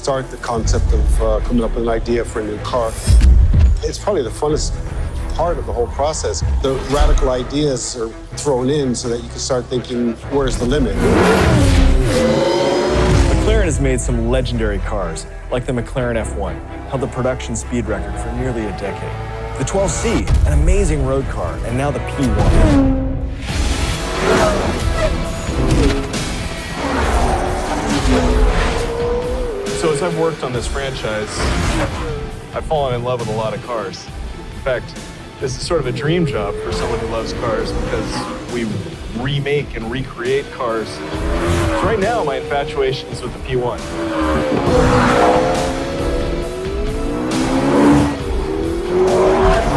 start the concept of coming up with an idea for a new car. It's probably the funnest part of the whole process. The radical ideas are thrown in so that you can start thinking, where's the limit? McLaren has made some legendary cars, like the McLaren F1, held the production speed record for nearly a decade. The 12C, an amazing road car, and now the P1. So as I've worked on this franchise, I've fallen in love with a lot of cars. In fact, this is sort of a dream job for someone who loves cars because we remake and recreate cars. So right now, my infatuation is with the P1.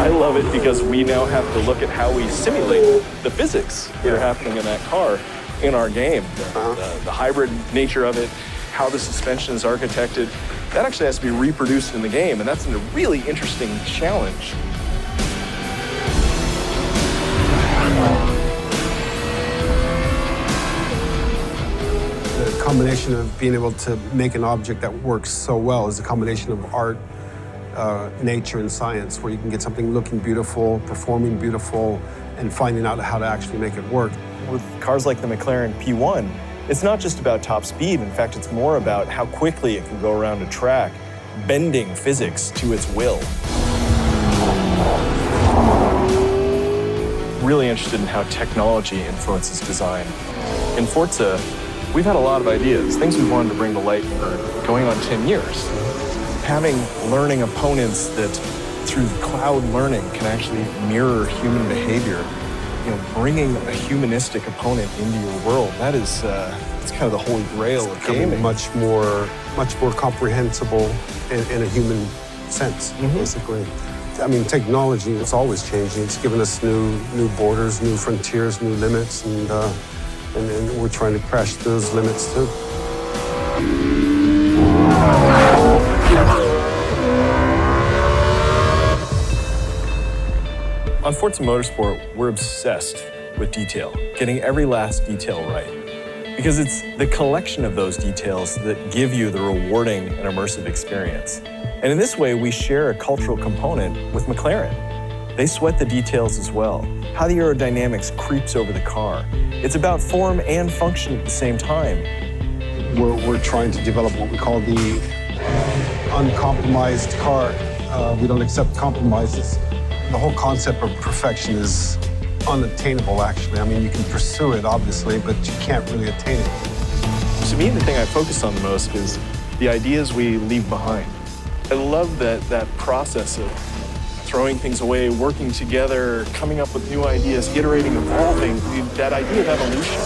I love it because we now have to look at how we simulate the physics that are happening in that car in our game. The hybrid nature of it, how the suspension is architected, that actually has to be reproduced in the game, and that's a really interesting challenge. The combination of being able to make an object that works so well is a combination of art, nature, and science, where you can get something looking beautiful, performing beautiful, and finding out how to actually make it work. With cars like the McLaren P1, it's not just about top speed. In fact, it's more about how quickly it can go around a track, bending physics to its will. Really interested in how technology influences design. In Forza, we've had a lot of ideas, things we wanted to bring to light for going on 10 years. Having learning opponents that, through cloud learning, can actually mirror human behavior, bringing a humanistic opponent into your world, that is it's kind of the holy grail of gaming. Much more comprehensible in a human sense, basically. I mean, technology is always changing. It's given us new borders, new frontiers, new limits, and we're trying to crash those limits too. On Forza Motorsport, we're obsessed with detail, getting every last detail right. Because it's the collection of those details that give you the rewarding and immersive experience. And in this way, we share a cultural component with McLaren. They sweat the details as well, how the aerodynamics creeps over the car. It's about form and function at the same time. We're trying to develop what we call the uncompromised car. We don't accept compromises. The whole concept of perfection is unattainable, actually. I mean, you can pursue it, obviously, but you can't really attain it. To me, the thing I focus on the most is the ideas we leave behind. I love that process of throwing things away, working together, coming up with new ideas, iterating, evolving, that idea of evolution.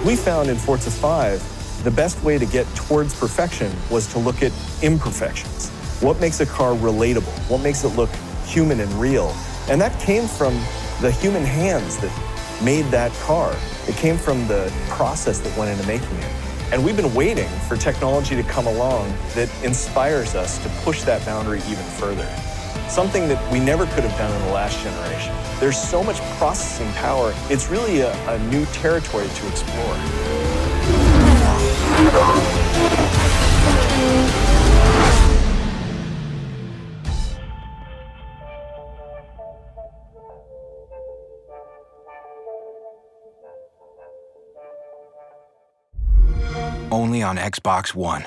We found in Forza 5, the best way to get towards perfection was to look at imperfections. What makes a car relatable? What makes it look human and real? And that came from the human hands that made that car. It came from the process that went into making it. And we've been waiting for technology to come along that inspires us to push that boundary even further. Something that we never could have done in the last generation. There's so much processing power, it's really a new territory to explore. Only on Xbox One.